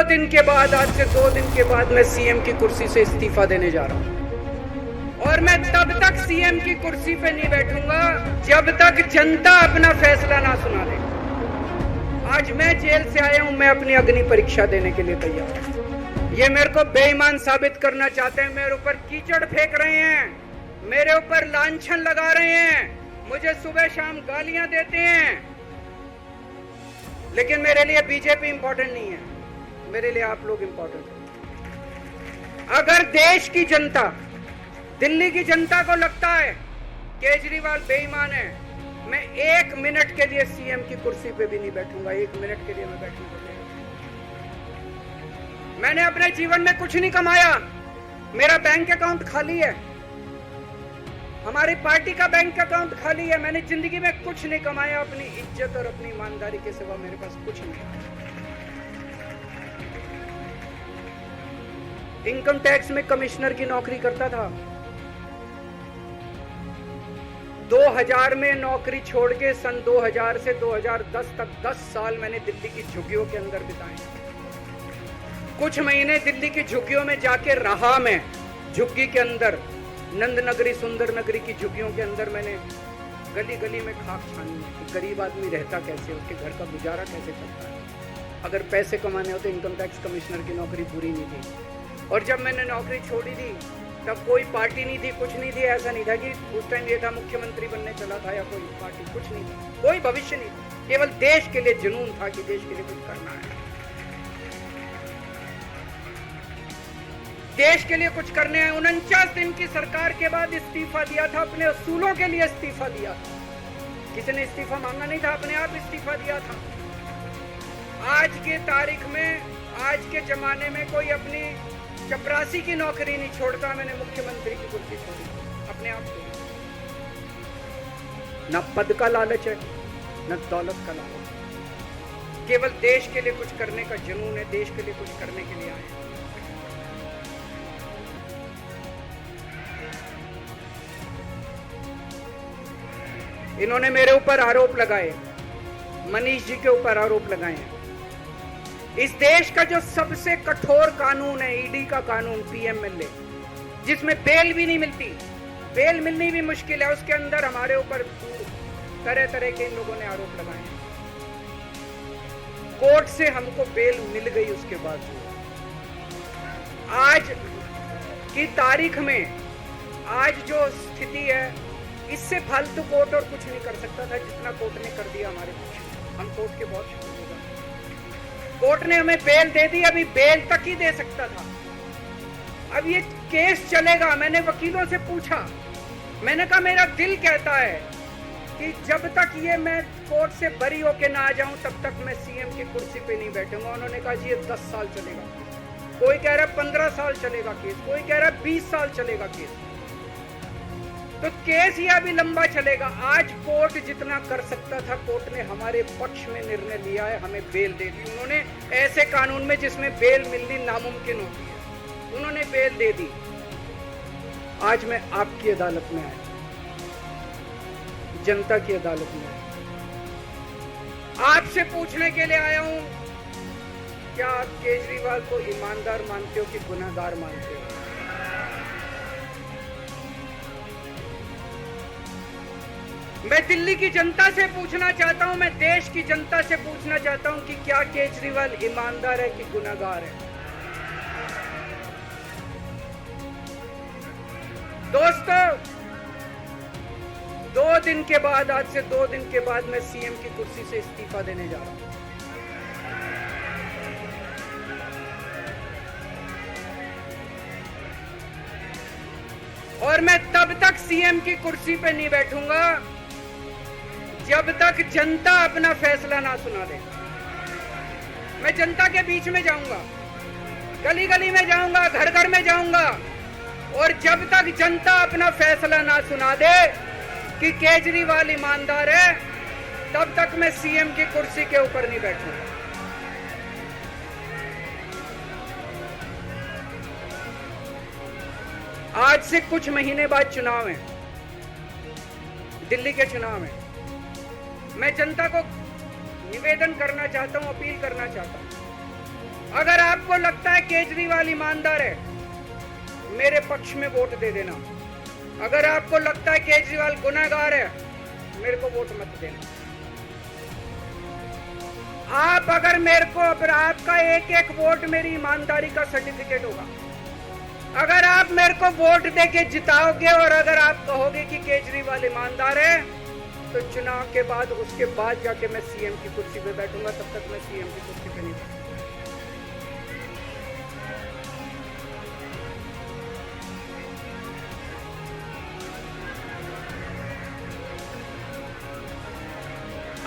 दिन के बाद, आज से 2 दिन के बाद मैं सीएम की कुर्सी से इस्तीफा देने जा रहा हूं। और मैं तब तक सीएम की कुर्सी पे नहीं बैठूंगा जब तक जनता अपना फैसला ना सुना दे। आज मैं जेल से आया हूं, मैं अपनी अग्नि परीक्षा देने के लिए तैयार हूं। ये मेरे को बेईमान साबित करना चाहते हैं, मेरे ऊपर कीचड़ फेंक रहे हैं, मेरे ऊपर लांछन लगा रहे हैं, मुझे सुबह शाम गालियां देते हैं। लेकिन मेरे लिए बीजेपी इंपॉर्टेंट नहीं है, मेरे लिए आप लोग इंपॉर्टेंट हैं। अगर देश की जनता, दिल्ली की जनता को लगता है केजरीवाल बेईमान है, मैं 1 मिनट के लिए सीएम की कुर्सी पे भी नहीं बैठूंगा। 1 मिनट के लिए मैं बैठूंगा। मैंने अपने जीवन में कुछ नहीं कमाया, मेरा बैंक अकाउंट खाली है, हमारी पार्टी का बैंक अकाउंट खाली है। मैंने जिंदगी में कुछ नहीं कमाया, अपनी इज्जत और अपनी ईमानदारी के सिवा मेरे पास कुछ नहीं है। इनकम टैक्स में कमिश्नर की नौकरी करता था, 2000 में नौकरी छोड़ के सन 2000 से 2010 तक 10 साल मैंने दिल्ली की झुग्गियों के अंदर बिताए। कुछ महीने दिल्ली की झुग्गियों में जाके रहा मैं, झुग्गी के अंदर, नंद नगरी, सुंदर नगरी की झुग्गियों के अंदर मैंने गली गली में खाक छानी है कि गरीब आदमी रहता कैसे, उसके घर का गुजारा कैसे चलता है। अगर पैसे कमाने होते इनकम टैक्स कमिश्नर की नौकरी पूरी नहीं थी। और जब मैंने नौकरी छोड़ी थी तब कोई पार्टी नहीं थी, कुछ नहीं थी। ऐसा नहीं था कि उस टाइम ये था मुख्यमंत्री बनने चला था या कोई पार्टी, कुछ नहीं था, कोई भविष्य नहीं था। केवल देश के लिए जुनून था कि देश के लिए कुछ करना है, देश के लिए कुछ करने हैं। 49 दिन की सरकार के बाद इस्तीफा दिया था, अपने असूलों के लिए इस्तीफा दिया था। किसी ने इस्तीफा मांगा नहीं था, अपने आप इस्तीफा दिया था। आज के तारीख में, आज के जमाने में कोई अपनी चपरासी की नौकरी नहीं छोड़ता। मैंने मुख्यमंत्री की कुर्सी छोड़ी, अपने आप छोड़ी। न पद का लालच है, न दौलत का लालच है, केवल देश के लिए कुछ करने का जुनून है, देश के लिए कुछ करने के लिए आए हैं। इन्होंने मेरे ऊपर आरोप लगाए, मनीष जी के ऊपर आरोप लगाए हैं। इस देश का जो सबसे कठोर कानून है, ईडी का कानून, पीएमएलए, जिसमें बेल भी नहीं मिलती, बेल मिलनी भी मुश्किल है, उसके अंदर हमारे ऊपर तरह तरह के इन लोगों ने आरोप लगाए हैं। कोर्ट से हमको बेल मिल गई, उसके बाद आज की तारीख में, आज जो स्थिति है, इससे फालतू कोर्ट और कुछ नहीं कर सकता था जितना कोर्ट ने कर दिया हमारे पक्ष। हम कोर्ट के बहुत शुक्रगुजार। कोर्ट ने हमें बेल दे दी, अभी बेल तक ही दे सकता था। अब ये केस चलेगा। मैंने वकीलों से पूछा, मैंने कहा मेरा दिल कहता है कि जब तक ये मैं कोर्ट से बरी होके ना आ जाऊं तब तक मैं सीएम की कुर्सी पे नहीं बैठूंगा। उन्होंने कहा जी ये 10 साल चलेगा, कोई कह रहा है 15 साल चलेगा केस, कोई कह रहा है 20 साल चलेगा केस। तो केस ये अभी लंबा चलेगा। आज कोर्ट जितना कर सकता था, कोर्ट ने हमारे पक्ष में निर्णय लिया है, हमें बेल दे दी। उन्होंने ऐसे कानून में जिसमें बेल मिलनी नामुमकिन होती है, उन्होंने बेल दे दी। आज मैं आपकी अदालत में आया, जनता की अदालत में आया, आपसे पूछने के लिए आया हूं, क्या आप केजरीवाल को ईमानदार मानते हो कि गुनहगार मानते हो? मैं दिल्ली की जनता से पूछना चाहता हूं, मैं देश की जनता से पूछना चाहता हूं कि क्या केजरीवाल ईमानदार है कि गुनहगार है? दोस्तों, 2 दिन के बाद, आज से 2 दिन के बाद मैं सीएम की कुर्सी से इस्तीफा देने जा रहा हूं। और मैं तब तक सीएम की कुर्सी पे नहीं बैठूंगा जब तक जनता अपना फैसला ना सुना दे। मैं जनता के बीच में जाऊंगा, गली गली में जाऊंगा, घर घर में जाऊंगा, और जब तक जनता अपना फैसला ना सुना दे कि केजरीवाल ईमानदार है, तब तक मैं सीएम की कुर्सी के ऊपर नहीं बैठूंगा। आज से कुछ महीने बाद चुनाव है, दिल्ली के चुनाव है। मैं जनता को निवेदन करना चाहता हूं, अपील करना चाहता हूं अगर आपको लगता है केजरीवाल ईमानदार है, मेरे पक्ष में वोट दे देना। अगर आपको लगता है केजरीवाल गुनहगार है, मेरे को वोट मत देना। आप अगर मेरे को, आपका एक एक वोट मेरी ईमानदारी का सर्टिफिकेट होगा। अगर आप मेरे को वोट देके जिताओगे और अगर आप कहोगे कि केजरीवाल ईमानदार है, तो चुनाव के बाद, उसके बाद जाके मैं सीएम की कुर्सी पे बैठूंगा। तब तक मैं सीएम की कुर्सी पे नहीं बैठूंगा।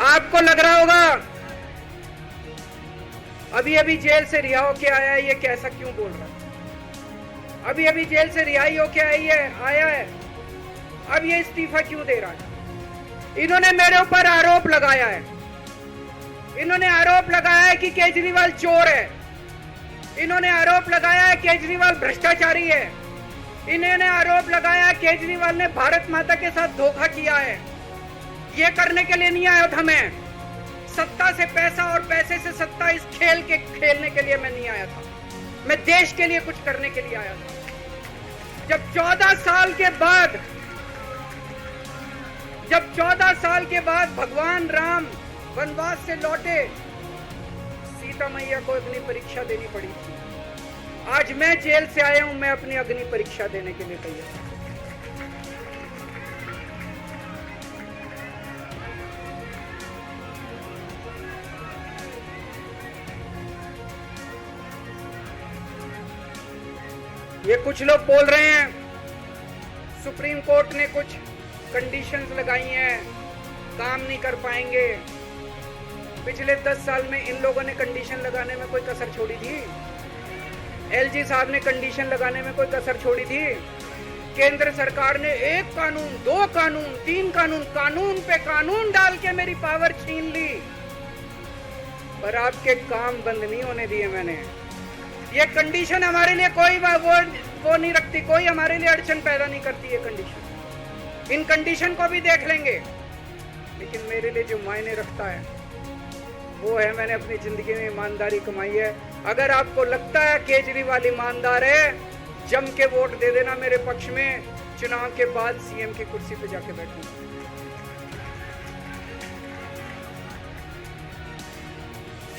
आपको लग रहा होगा अभी अभी जेल से रिहा होके आया है, ये कैसा क्यों बोल रहा है? अभी अभी जेल से रिहाई होके आया है, अब ये इस्तीफा क्यों दे रहा है? इन्होंने मेरे ऊपर आरोप लगाया है। इन्होंने आरोप लगाया है कि केजरीवाल चोर है। इन्होंने आरोप लगाया है केजरीवाल भ्रष्टाचारी है। इन्होंने आरोप लगाया है केजरीवाल ने भारत माता के साथ धोखा किया है। ये करने के लिए नहीं आया था मैं, सत्ता से पैसा और पैसे से सत्ता, इस खेल के खेलने के लिए मैं नहीं आया था। मैं देश के लिए कुछ करने के लिए आया था। जब 14 साल के बाद भगवान राम वनवास से लौटे, सीता मैया को अग्नि परीक्षा देनी पड़ी थी। आज मैं जेल से आया हूं, मैं अपनी अग्नि परीक्षा देने के लिए तैयार हूं। ये कुछ लोग बोल रहे हैं सुप्रीम कोर्ट ने कुछ कंडीशंस लगाई हैं, काम नहीं कर पाएंगे। पिछले 10 साल में इन लोगों ने कंडीशन लगाने में कोई कसर छोड़ी थी? एलजी साहब ने कंडीशन लगाने में कोई कसर छोड़ी थी? केंद्र सरकार ने 1 कानून, 2 कानून, 3 कानून, कानून पे कानून डाल के मेरी पावर छीन ली, पर आपके काम बंद नहीं होने दिए मैंने। ये कंडीशन हमारे लिए कोई वो नहीं रखती, कोई हमारे लिए अड़चन पैदा नहीं करती ये कंडीशन। इन कंडीशन को भी देख लेंगे, लेकिन मेरे लिए जो मायने रखता है वो है मैंने अपनी जिंदगी में ईमानदारी कमाई है। अगर आपको लगता है केजरीवाल ईमानदार है, जम के वोट दे देना मेरे पक्ष में। चुनाव के बाद सीएम की कुर्सी पे जाके बैठूंगा।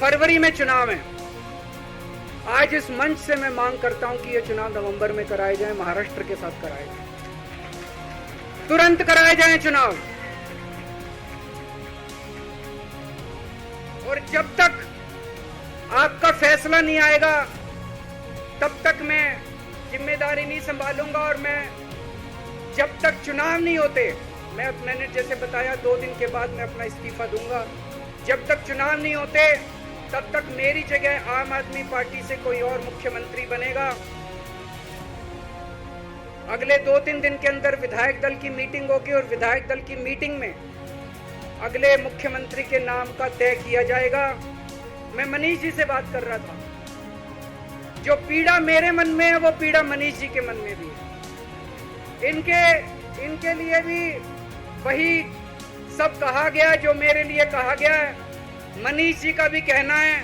फरवरी में चुनाव है। आज इस मंच से मैं मांग करता हूं कि ये चुनाव नवंबर में कराए जाए, महाराष्ट्र के साथ कराए जाए, तुरंत कराए जाए चुनाव। और जब तक आपका फैसला नहीं आएगा, तब तक मैं जिम्मेदारी नहीं संभालूंगा। और मैं जब तक चुनाव नहीं होते, मैंने जैसे बताया 2 दिन के बाद मैं अपना इस्तीफा दूंगा। जब तक चुनाव नहीं होते, तब तक मेरी जगह आम आदमी पार्टी से कोई और मुख्यमंत्री बनेगा। अगले 2-3 दिन के अंदर विधायक दल की मीटिंग होगी और विधायक दल की मीटिंग में अगले मुख्यमंत्री के नाम का तय किया जाएगा। मैं मनीष जी से बात कर रहा था, जो पीड़ा मेरे मन में है वो पीड़ा मनीष जी के मन में भी है। इनके लिए भी वही सब कहा गया जो मेरे लिए कहा गया है। मनीष जी का भी कहना है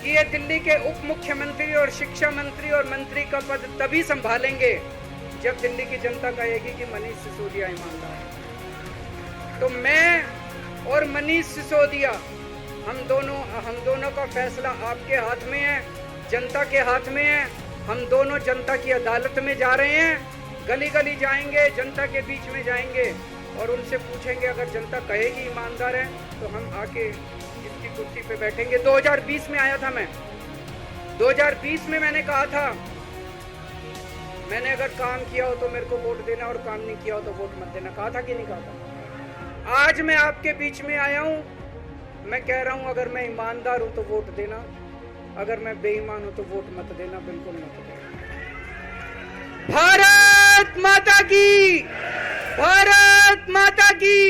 कि ये दिल्ली के उप मुख्यमंत्री और शिक्षा मंत्री और मंत्री का पद तभी संभालेंगे जब दिल्ली की जनता कहेगी कि मनीष सिसोदिया ईमानदार है। तो मैं और मनीष सिसोदिया, हम दोनों का फैसला आपके हाथ में है, जनता के हाथ में है। हम दोनों जनता की अदालत में जा रहे हैं, गली गली जाएंगे, जनता के बीच में जाएंगे और उनसे पूछेंगे। अगर जनता कहेगी ईमानदार है तो हम आके इसकी कुर्सी पे बैठेंगे। 2020 में आया था मैं, 2020 में मैंने कहा था, मैंने अगर काम किया हो तो मेरे को वोट देना और काम नहीं किया हो तो वोट मत देना। कहा था कि नहीं कहा था? आज मैं आपके बीच में आया हूं, मैं कह रहा हूं अगर मैं ईमानदार हूं तो वोट देना, अगर मैं बेईमान हूं तो वोट मत देना, बिल्कुल मत देना। भारत माता की, भारत माता की।